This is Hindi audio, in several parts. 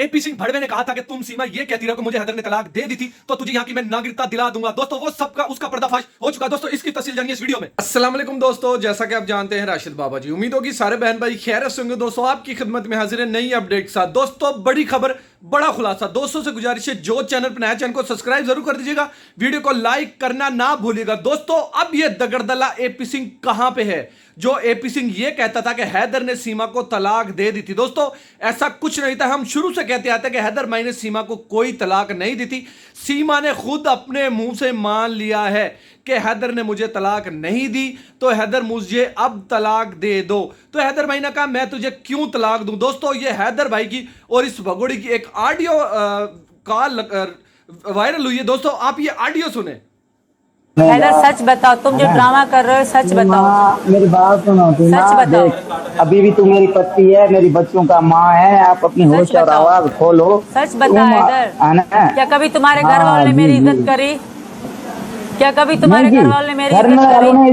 एपी सिंह भड़वे ने कहा था कि तुम सीमा ये कहती रहो कि मुझे हैदर ने तलाक दे दी थी तो तुझे यहाँ की मैं नागरिकता दिला दूंगा। दोस्तों वो सबका उसका पर्दाफाश हो चुका। दोस्तों इसकी तफसील जानिए इस वीडियो में। अस्सलाम वालेकुम दोस्तों, जैसा कि आप जानते हैं राशिद बाबा जी, उम्मीद होगी सारे बहन भाई खैरियत से होंगे। दोस्तों आपकी खिदमत में हाजिर है नई अपडेट के साथ। दोस्तों बड़ी खबर, बड़ा खुलासा। दोस्तों से गुजारिश है जो चैनल पर नया, चैनल को सब्सक्राइब जरूर कर दीजिएगा, वीडियो को लाइक करना ना भूलिएगा। दोस्तों अब ये दगड़दल्ला एपी सिंह कहां पे है जो एपी सिंह ये कहता था कि हैदर ने सीमा को तलाक दे दी थी। दोस्तों ऐसा कुछ नहीं था। हम शुरू से कहते आते हैं कि हैदर भाई ने सीमा को कोई तलाक नहीं दी थी। सीमा ने खुद अपने मुंह से मान लिया है कि हैदर ने मुझे तलाक नहीं दी, तो हैदर मुझे अब तलाक दे दो। तो हैदर भाई ने कहा मैं तुझे क्यों तलाक दूं। दोस्तों ये हैदर भाई की और इस भगोड़ी की एक ऑडियो कॉल वायरल हुई है। दोस्तों आप ये ऑडियो सुने। हैदर सच बताओ, तुम जो ड्रामा कर रहे हो सच बताओ। मेरी बात सुनो, सच बताओ। अभी भी तू मेरी पत्नी है, मेरी बच्चों का माँ है। आप अपनी होश और आवाज खोलो। सच बता हैदर, क्या कभी तुम्हारे घर वालों ने मेरी इज्जत करी? क्या कभी तुम्हारे घर वालों ने मेरी इज्जत करी?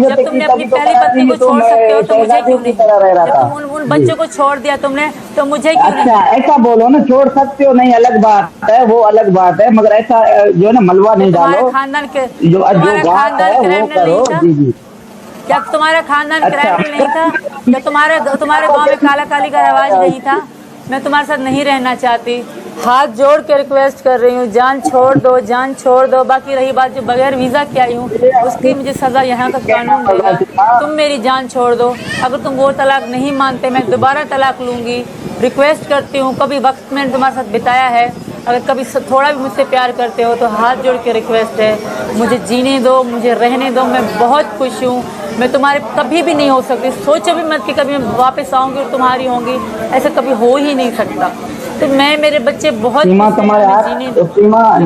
जब तुमने अपनी पहली पत्नी को छोड़ सकते हो तो मुझे क्यों नहीं? जब तुम उन बच्चों को छोड़ दिया तुमने तो मुझे क्यों नहीं? अच्छा ऐसा बोलो ना, छोड़ सकते हो नहीं अलग बात है, वो अलग बात है, मगर ऐसा जो है ना मलबा नहीं डालो। खानदान के जो खानदान क्रिमिनल नहीं था? जी जी। क्या तुम्हारा खानदान क्रिमिनल नहीं था? क्या तुम्हारे गांव में काला काली का रिवाज नहीं था? मैं तुम्हारे साथ नहीं रहना चाहती। हाथ जोड़ के रिक्वेस्ट कर रही हूँ, जान छोड़ दो, जान छोड़ दो। बाकी रही बात जो बगैर वीज़ा की आई हूँ उसकी मुझे सज़ा यहाँ का कानून देगा। तुम मेरी जान छोड़ दो। अगर तुम वो तलाक नहीं मानते मैं दोबारा तलाक लूँगी। रिक्वेस्ट करती हूँ, कभी वक्त मैंने तुम्हारे साथ बिताया है, अगर कभी थोड़ा भी मुझसे प्यार करते हो तो हाथ जोड़ के रिक्वेस्ट है, मुझे जीने दो, मुझे रहने दो। मैं बहुत खुश हूँ। मैं तुम्हारे कभी भी नहीं हो सकती। सोचो भी मत कि कभी मैं वापस आऊँगी और तुम्हारी होंगी, ऐसा कभी हो ही नहीं सकता। तो मैं मेरे बच्चे बहुत सीमा तुम्हारे हाथ, सीमा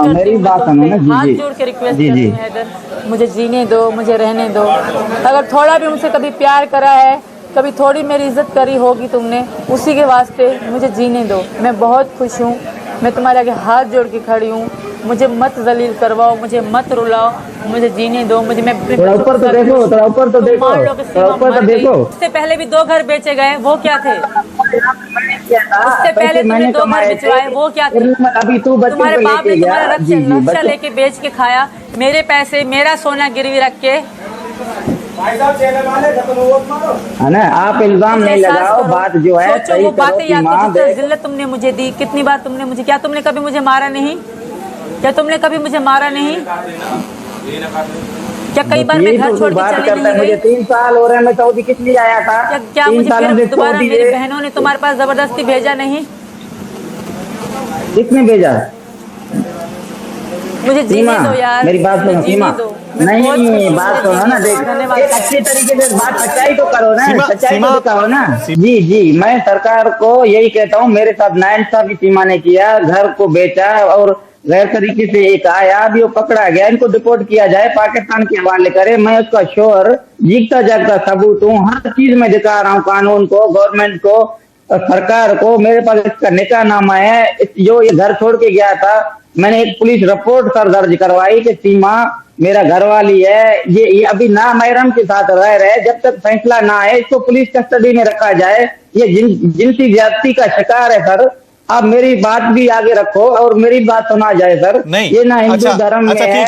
मेरी बात सुनो ना। हाथ जोड़ के रिक्वेस्ट करती हूँ हैदर, मुझे जीने दो, मुझे रहने दो। अगर थोड़ा भी मुझसे कभी प्यार करा है, कभी थोड़ी मेरी इज्जत करी होगी तुमने, उसी के वास्ते मुझे जीने दो। मैं बहुत खुश हूँ। मैं तुम्हारे आगे हाथ जोड़ के खड़ी हूँ। मुझे मत जलील करवाओ, मुझे मत रुलाओ, मुझे जीने दो। मुझे मैं थोड़ा ऊपर तो देखो, थोड़ा ऊपर तो देखो, थोड़ा ऊपर तो देखो। उससे पहले भी 2 घर बेचे गए, वो क्या थे? उससे पहले तुमने 2 घर बिचवाए, वो क्या थे? अभी तू तुम्हारे बाप ने तुम्हारा रक्षा लेके बेच के खाया, मेरे पैसे, मेरा सोना गिरवी रख के। है ना, आप इल्जाम नहीं लगाओ। बात जो है सोचो वो बातें याद करो। जिल्लत तुमने मुझे दी, कितनी बार तुमने मुझे, क्या तुमने कभी मुझे मारा नहीं? क्या तुमने कभी मुझे मारा नहीं? क्या कई बार मैं घर छोड़ के चली नहीं गई? 3 साल हो रहे हैं, मैं सऊदी किस लिए आया था? क्या मुझे फिर दोबारा मेरी बहनों ने तुम्हारे पास जबरदस्ती भेजा नहीं? किसने भेजा? मुझे जीने दो यार, मेरी बात सुनो सीमा। नहीं बात सुनो ना, देख अच्छी तरीके से बात, सच्चाई तो करो ना, सच्चाई तो दिखाओ ना। जी जी, मैं सरकार को यही कहता हूँ, मेरे साथ नाइंसाफी सीमा ने किया, घर को बेचा और गैर तरीके से एक आया, अभी वो पकड़ा गया, इनको डिपोर्ट किया जाए, पाकिस्तान के हवाले करे। मैं उसका श्योर जीता जागता सबूत हूँ, हर चीज में दिखा रहा हूँ, कानून को, गवर्नमेंट को, सरकार को। मेरे पास इसका निकाहनामा है। जो ये घर छोड़ के गया था, मैंने एक पुलिस रिपोर्ट सर दर्ज करवाई कि सीमा मेरा घरवाली है, ये अभी ना महरम के साथ रह रहे। जब तक फैसला ना आए इसको पुलिस कस्टडी में रखा जाए। ये जिनसी ज्यादती का शिकार है सर। आप मेरी बात भी आगे रखो और मेरी बात सुना जाए सर। ये ना हिंदू धर्म में है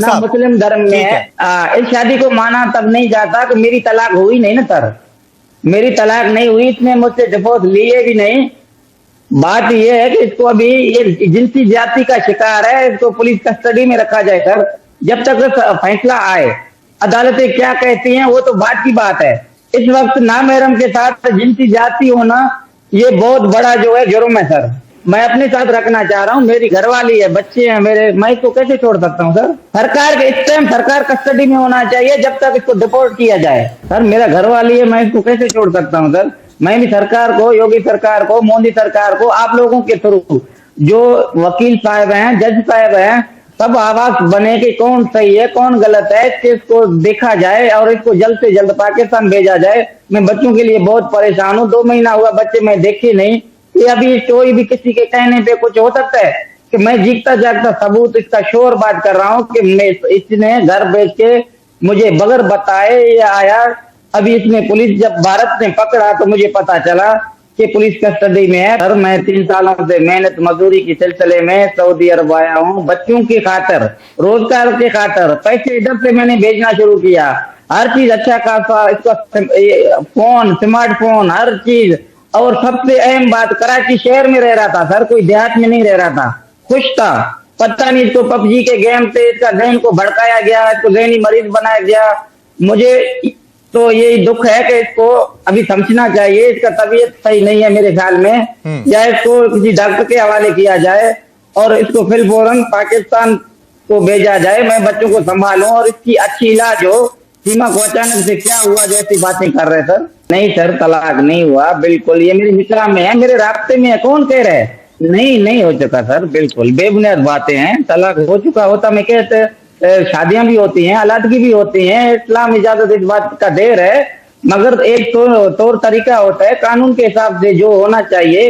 ना मुस्लिम धर्म में है। इस शादी को माना तब नहीं जाता कि मेरी तलाक हुई नहीं ना सर। मेरी तलाक नहीं हुई, इसने मुझसे डिवोर्स लिए भी नहीं। बात यह है कि इसको अभी ये जिनसी जाति का शिकार है, इसको पुलिस कस्टडी में रखा जाए सर, जब तक फैसला आए। अदालतें क्या कहती हैं वो तो बात की बात है। इस वक्त नामहरम के साथ जिनसी जाति होना ये बहुत बड़ा जो है जुर्म है सर। मैं अपने साथ रखना चाह रहा हूँ, मेरी घरवाली है, बच्चे हैं मेरे, मैं इसको कैसे छोड़ सकता हूँ सर? सरकार के इस टाइम सरकार कस्टडी में होना चाहिए जब तक इसको डिपोर्ट किया जाए सर। मेरा घरवाली है, मैं इसको कैसे छोड़ सकता हूँ सर? मैं भी सरकार को, योगी सरकार को, मोदी सरकार को, आप लोगों के थ्रू जो वकील साहब हैं, जज साहब हैं, सब आवाज बने कि कौन सही है कौन गलत है, इस केस को देखा जाए और इसको जल्द से जल्द पाकिस्तान भेजा जाए। मैं बच्चों के लिए बहुत परेशान हूँ। 2 महीना हुआ बच्चे मैं देखे नहीं। ये अभी कोई भी किसी के कहने पे कुछ हो सकता है कि मैं जीता जागता सबूत इसका शोर बात कर रहा हूँ कि मैं इसने घर बेच के मुझे बगैर बताए ये आया। अभी इसने पुलिस जब भारत ने पकड़ा तो मुझे पता चला के पुलिस कस्टडी में है। सर मैं 3 सालों से मेहनत मजदूरी के सिलसिले में सऊदी अरब आया हूँ, बच्चों की खातर, रोजगार के खातर पैसे इधर से मैंने भेजना शुरू किया। हर चीज अच्छा खासा, इसका फोन, स्मार्टफोन, हर चीज। और सबसे अहम बात, कराची शहर में रह रहा था सर, कोई देहात में नहीं रह रहा था, खुश था। पता नहीं इसको पबजी के गेम से इसका जहन को भड़काया गया, इसको जहनी मरीज बनाया गया। मुझे तो ये दुख है कि इसको अभी समझना चाहिए, इसका तबीयत सही नहीं है मेरे ख्याल में, या इसको किसी डॉक्टर के हवाले किया जाए और इसको फिर फौरन पाकिस्तान को भेजा जाए, मैं बच्चों को संभालूं और इसकी अच्छी इलाज हो। सीमा को अचानक से क्या हुआ जैसी बातें कर रहे सर। नहीं सर, तलाक नहीं हुआ, बिल्कुल ये मेरी निकाह में है, मेरे रास्ते में है, कौन कह रहे हैं? नहीं हो चुका सर, बिल्कुल बेबुनियाद बातें हैं। तलाक हो चुका होता मैं कहते, शादियां भी होती हैं, अलादगी भी होती हैं, इस्लाम इजाजत इस बात का दे रहा है, मगर एक तौर तरीका होता है, कानून के हिसाब से जो होना चाहिए।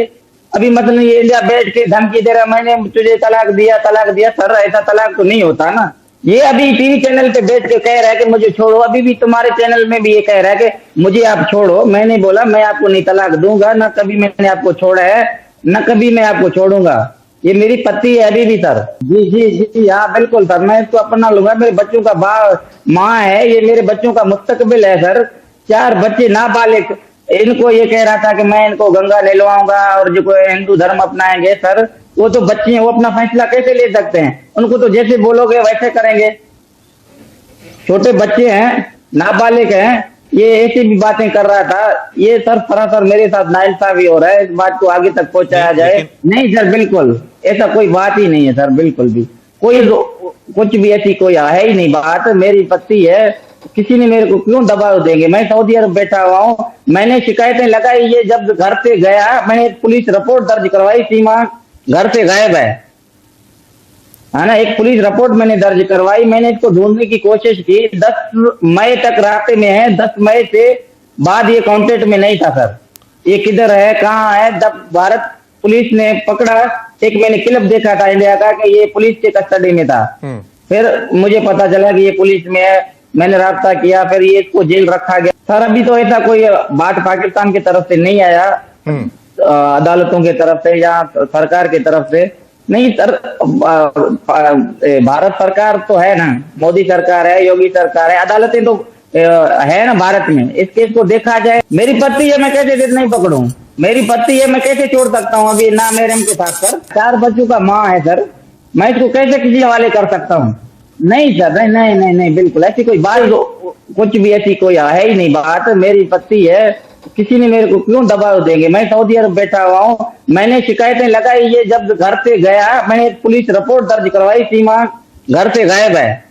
अभी मतलब ये इंडिया बैठ के धमकी दे रहा, मैंने तुझे तलाक दिया सर, ऐसा तलाक तो नहीं होता ना। ये अभी टीवी चैनल पे बैठ के कह रहा है कि मुझे छोड़ो, अभी भी तुम्हारे चैनल में भी ये कह रहा है कि मुझे आप छोड़ो। मैंने बोला मैं आपको नहीं तलाक दूंगा, ना कभी मैंने आपको छोड़ा है, न कभी मैं आपको छोड़ूंगा। ये मेरी पति है अभी भी सर। जी हाँ बिल्कुल सर, मैं इसको अपना लूंगा, मेरे बच्चों का माँ है, ये मेरे बच्चों का मुस्तकबिल है सर। 4 बच्चे नाबालिग, इनको ये कह रहा था कि मैं इनको गंगा ले लवाऊंगा और जो कोई हिंदू धर्म अपनाएंगे। सर वो तो बच्चे हैं, वो अपना फैसला कैसे ले सकते हैं? उनको तो जैसे बोलोगे वैसे करेंगे। छोटे बच्चे हैं, नाबालिग हैं, ये ऐसी भी बातें कर रहा था। ये सर सरासर मेरे साथ नाइंसाफी हो रहा है, इस बात को आगे तक पहुंचाया जाए। नहीं सर, बिल्कुल ऐसा कोई बात ही नहीं है सर, बिल्कुल भी कोई कुछ भी ऐसी कोई है ही नहीं बात। मेरी पत्नी है, किसी ने मेरे को क्यों दबाव देंगे? मैं सऊदी अरब बैठा हुआ हूँ, मैंने शिकायतें लगाई। ये जब घर से गया, मैंने पुलिस रिपोर्ट दर्ज करवाई, सीमा घर से गायब है ना। एक पुलिस रिपोर्ट मैंने दर्ज करवाई, मैंने इसको ढूंढने की कोशिश की। 10 मई तक रास्ते में है, 10 मई से बाद ये कांटेक्ट में नहीं था सर। ये किधर है, कहाँ है? जब भारत पुलिस ने पकड़ा, एक मैंने क्लिप देखा था इंडिया का कि ये पुलिस के कस्टडी में था। फिर मुझे पता चला कि ये पुलिस में है, मैंने रास्ता किया, फिर ये इसको जेल रखा गया। सर अभी तो ऐसा कोई बात पाकिस्तान की तरफ से नहीं आया, अदालतों की तरफ से या सरकार की तरफ से नहीं सर। भारत सरकार तो है ना, मोदी सरकार है, योगी सरकार है, अदालतें तो है ना भारत में। इस केस को देखा जाए। मेरी पत्नी है, मैं कैसे नहीं पकड़ूं? मेरी पत्नी है, मैं कैसे छोड़ सकता हूँ अभी ना मेरे के साथ सर? 4 बच्चों का माँ है सर, मैं इसको कैसे किसी हवाले कर सकता हूँ? नहीं सर, नहीं, बिल्कुल ऐसी कोई बात, कुछ भी ऐसी कोई है ही नहीं बात। मेरी पत्नी है, किसी ने मेरे को क्यों दबाव देंगे? मैं सऊदी अरब बैठा हुआ हूँ, मैंने शिकायतें लगाई। ये जब घर से गया, मैंने पुलिस रिपोर्ट दर्ज करवाई, सीमा घर से गायब है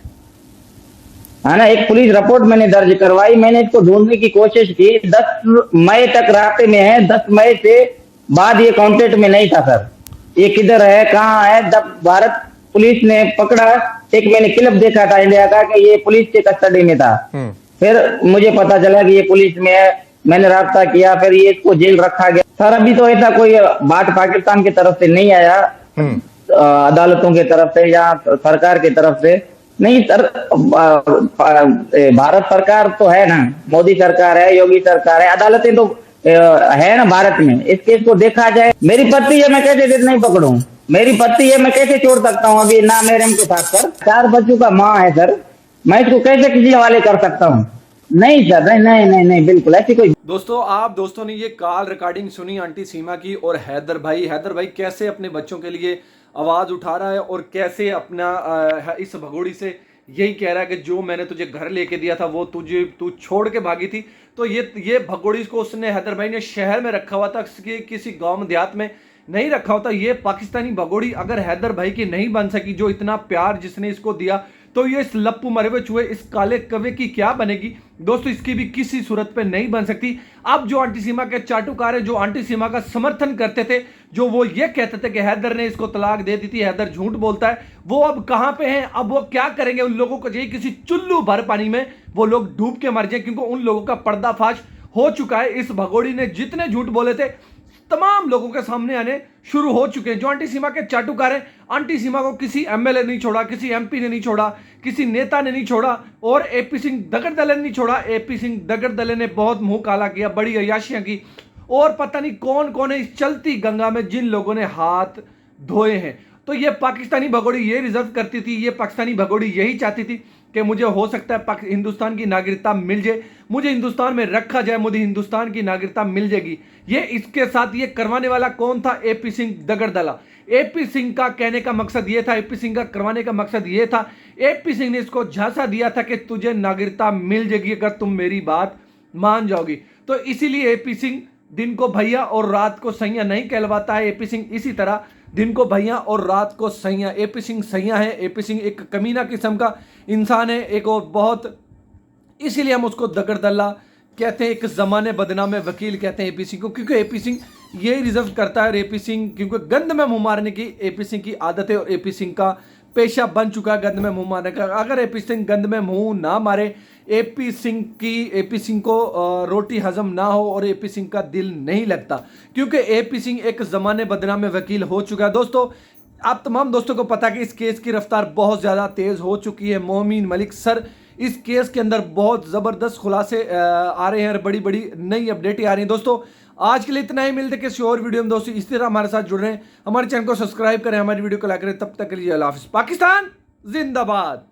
ना। एक पुलिस रिपोर्ट मैंने दर्ज करवाई, मैंने इसको ढूंढने की कोशिश की। 10 मई तक रास्ते में है, 10 मई से बाद ये कांटेक्ट में नहीं था सर। ये किधर है, कहाँ है? जब भारत पुलिस ने पकड़ा, एक मैंने क्लिप देखा था इंडिया का कि ये पुलिस के कस्टडी में था। फिर मुझे पता चला कि ये पुलिस में है, मैंने रास्ता किया, फिर ये इसको जेल रखा गया। सर अभी तो ऐसा कोई बात पाकिस्तान की तरफ से नहीं आया, अदालतों की तरफ से या सरकार की तरफ से नहीं सर। भारत सरकार तो है ना, मोदी सरकार है, योगी सरकार है, अदालतें तो है ना भारत में। इस केस को देखा जाए। मेरी पत्नी है, मैं कैसे नहीं पकड़ूं? मेरी पत्नी है, मैं कैसे छोड़ सकता हूँ अभी ना मेरे के साथ सर? 4 बच्चों का माँ है सर, मैं इसको कैसे किसी हवाले कर सकता हूँ? नहीं सर, नहीं, बिल्कुल ऐसी कोई। दोस्तों ने ये कॉल रिकॉर्डिंग सुनी आंटी सीमा की, और हैदर भाई कैसे अपने बच्चों के लिए आवाज उठा रहा है, और कैसे अपना इस भगोड़ी से यही कह रहा है कि जो मैंने तुझे घर लेके दिया था वो तू छोड़ के भागी थी। तो ये भगोड़ी को उसने, हैदर भाई ने शहर में रखा हुआ था, किसी गांव देहात में नहीं रखा होता। ये पाकिस्तानी भगोड़ी अगर हैदर भाई की नहीं बन सकी, जो इतना प्यार जिसने इसको दिया, तो ये इस लप्पू मरे हुए चूहे, इस काले कवे की क्या बनेगी? दोस्तों इसकी भी किसी सूरत पे नहीं बन सकती। अब जो आंटी सीमा के चाटुकार है, जो आंटी सीमा का समर्थन करते थे, जो वो ये कहते थे कि हैदर ने इसको तलाक दे दी थी, हैदर झूठ बोलता है, वो अब कहां पे हैं? अब वो क्या करेंगे? उन लोगों को चाहिए किसी चुल्लू भर पानी में वो लोग डूब के मर जाए, क्योंकि उन लोगों का पर्दाफाश हो चुका है। इस भगोड़ी ने जितने झूठ बोले थे तमाम लोगों के सामने आने शुरू हो चुके हैं। जो आंटी सीमा के चाटुकार हैं, आंटी सीमा को किसी एमएलए नहीं छोड़ा, किसी एमपी ने नहीं छोड़ा, किसी नेता ने नहीं छोड़ा, और एपी सिंह दगड़दले ने नहीं छोड़ा। एपी सिंह दगड़दले ने बहुत मुंह काला किया, बड़ी अय्याशियां की, और पता नहीं कौन कौन है इस चलती गंगा में जिन लोगों ने हाथ धोए हैं। तो ये पाकिस्तानी भगोड़ी ये रिजर्व करती थी, ये पाकिस्तानी भगोड़ी यही चाहती थी कि मुझे हो सकता है हिंदुस्तान की नागरिकता मिल जाए, मुझे हिंदुस्तान में रखा जाए, मुझे हिंदुस्तान की नागरिकता मिल जाएगी। ये इसके साथ ये करवाने वाला कौन था? एपी सिंह दगड़दला। एपी सिंह का कहने का मकसद ये था, एपी सिंह का करवाने का मकसद ये था, एपी सिंह ने इसको झांसा दिया था कि तुझे नागरिकता मिल जाएगी अगर तुम मेरी बात मान जाओगी। तो इसीलिए एपी सिंह दिन को भैया और रात को सैया नहीं कहलवाता है। एपी सिंह इसी तरह दिन को भैया और रात को सैया। एपी सिंह सैया है, एपी सिंह एक कमीना किस्म का इंसान है, एक और बहुत, इसीलिए हम उसको दगड़दल्ला कहते हैं, एक जमाने बदनाम वकील कहते हैं एपी सिंह को, क्योंकि एपी सिंह यही रिजर्व करता है। एपी सिंह क्योंकि गंद में मुंह मारने की एपी सिंह की आदत है और एपी सिंह का पेशा बन चुका है गंद में मुंह मारने का। अगर एपी सिंह गंद में मुंह ना मारे, एपी सिंह को रोटी हजम ना हो और एपी सिंह का दिल नहीं लगता, क्योंकि एपी सिंह एक जमाने बदनाम वकील हो चुका है। दोस्तों, आप तमाम दोस्तों को पता है कि इस केस की रफ्तार बहुत ज़्यादा तेज़ हो चुकी है। मोमिन मलिक सर, इस केस के अंदर बहुत ज़बरदस्त खुलासे आ रहे हैं और बड़ी बड़ी नई अपडेटें आ रही हैं। दोस्तों, आज के लिए इतना ही, मिलते किसी और वीडियो में। दोस्तों, इस तरह हमारे साथ जुड़ रहे हैं, हमारे चैनल को सब्सक्राइब करें, हमारी वीडियो को लाइक करें। तब तक के लिए अल्लाह हाफिज़। पाकिस्तान जिंदाबाद।